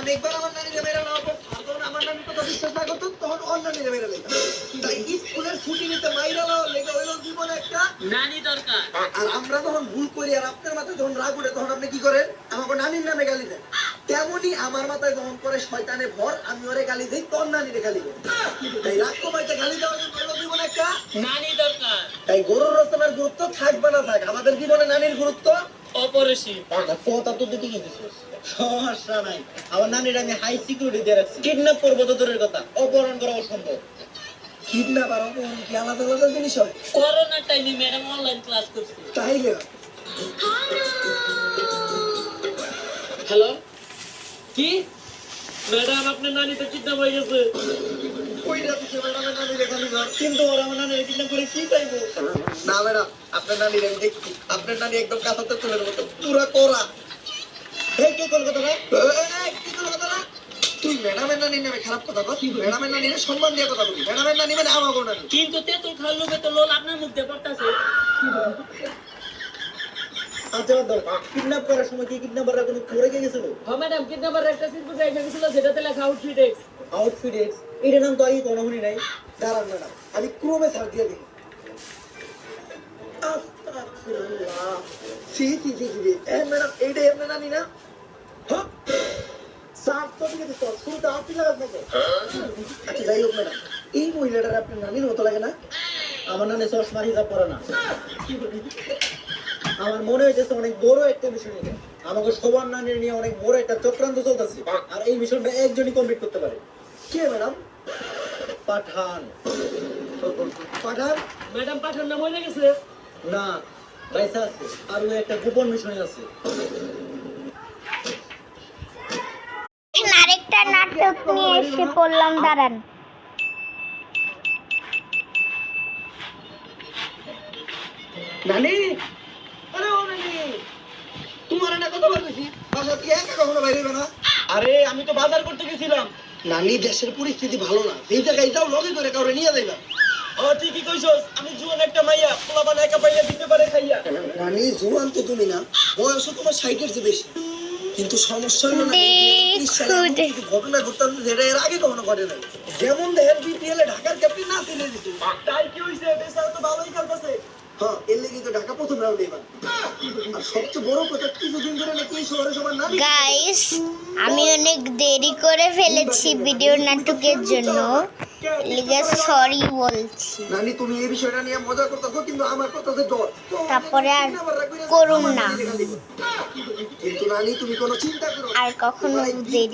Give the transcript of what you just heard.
অনেকবার আমার নানিকে মেরে নেওয়ার পর যখন আমার নানি কথা বিশ্বাস না করতো তখন অন্য নানিকে মেরে লেখা। তাই স্কুলের ছুটি নিতে মাইরা লেগে হইলো জীবনে একটা নানি দরকার। আর আমরা যখন ভুল করি আর আপনার মাথায় যখন রাগ উঠে তখন আপনি কি করেন? আমাকে নানির নামে গালি দেন। তেমনি আমার মাথায় যখন করে শয়তানে ভর আমি ওরে গালি দিই তোর নানিরে গালি দেন। তাই রাগ কমাইতে গালি দেওয়ার জন্য হইলো জীবনে একটা নানি দরকার। তাই গরুর রচনার গুরুত্ব থাকবে না থাক আমাদের জীবনে নানির গুরুত্ব অপরিসীম। কথা তো দিতে গেছিস সমস্যা নাই। আমার নানির আমি হাই সিকিউরিটি দিয়ে রাখছি। কিডন্যাপ করবো তো দূরের কথা, অপহরণ করা অসম্ভব। কিডন্যাপ আর অপহরণ কি আলাদা আলাদা জিনিস হয়? করোনার টাইমে ম্যাডাম অনলাইন ক্লাস করছে। তাইলে হ্যালো, কি ম্যাডাম আপনার নানি তো কিডন্যাপ হয়ে গেছে। কইরা দিছে ম্যাডামের নানিরে খালি ঘর। কিন্তু ওরা আমার নানিরে কিডন্যাপ করে কি চাইবো? না ম্যাডাম, আপনার নানিরে আমি দেখছি। আপনার নানি একদম কাঁথাতে তুলের মতো পুরা করা। এই কে কলকাতা না? কি কলকাতা না? তুই ম্যাডামের নানির নামে খারাপ কথা কর। ম্যাডামের নানিরে সম্মান দিয়ে কথা বলি। ম্যাডামের নানি মানে আমাগো নানি। কিন্তু তেতুল খাওয়ার লোভে তো লোল আপনার মুখ দিয়ে পড়তাছে। আচ্ছা বাদ দাও। কিডন্যাপ করার সময় কি কিডন্যাপাররা কোনো করে গেছিল? হ্যাঁ ম্যাডাম, কিডন্যাপার একটা সিম্পল এসে গেছিল যেটাতে লেখা আউটফিট এক্স। আউটফিট এক্স এর নাম তো আগে কোনো শুনি নাই। দাঁড়ান ম্যাডাম, আমি ক্রমে ছাড় দিয়ে দিই। আস্তাগফিরুল্লাহ। সি সি সি সি এ ম্যাডাম এইটা এমনি নানি না? হ্যাঁ সাফ তো দিয়ে দিছো শুনতে আপনি লাগাত নাকি? আচ্ছা যাই হোক ম্যাডাম, এই মহিলাটার আপনার নানির মতো লাগে না? আমার নানি চশমার হিসাব করে না। আমার মনে হইতেছে অনেক বড় একটা মিশন এটা। আমাকে সবার নানির নিয়ে অনেক বড় একটা চক্রান্ত চলতেছে আর এই মিশনটা একজনই কমপ্লিট করতে পারে। কে ম্যাডাম? পাঠান। পাঠান? ম্যাডাম পাঠান নাম হয়ে গেছে। না পয়সা আছে আর ওই একটা গোপন মিশন আছে। আরেকটা নাটক নিয়ে এসে পড়লাম, দাঁড়ান। নানি, আরে ও নানি, তোমার না কথা বলতেছি বাসা থেকে একা কখনো বাইরে হবে না। আরে আমি তো বাজার করতে গেছিলাম। নানি দেশের পরিস্থিতি ভালো না, এই জায়গায় যাও লগে করে কাউরে নিয়ে যাইবা। ও ঠিকই কইছস, আমি জুয়ান একটা মাইয়া পোলাপান একা পাইয়া দিতে পারে খাইয়া। নানি জোয়ান তো তুমি না, বয়সও তোমার 60-এর চেয়ে বেশি। কিন্তু সমস্যা হলো না ঘটনা ঘটতাম যেটা এর আগে কখনো ঘটে নাই। যেমন দেখেন বিপিএল এ ঢাকার ক্যাপ্টেন না ছিল দিত। তাই কি হইছে? বেচারা তো ভালোই খেলতেছে। হ্যাঁ এর লেগে তো ঢাকা প্রথম রাউন্ডে এবার। আর সবচেয়ে বড় কথা কিছুদিন ধরে নাকি এই শহরে সবার নানি। গাইস, আমি অনেক দেরি করে ফেলেছি ভিডিও নাটকের জন্য, লিগে সরি বলছি। নানি তুমি এই বিষয়টা নিয়ে মজা করতেছো কিন্তু আমার কথাতে ডর। তারপরে আর করুন না। কিন্তু নানি তুমি কোনো চিন্তা করো আর কখনো দেরি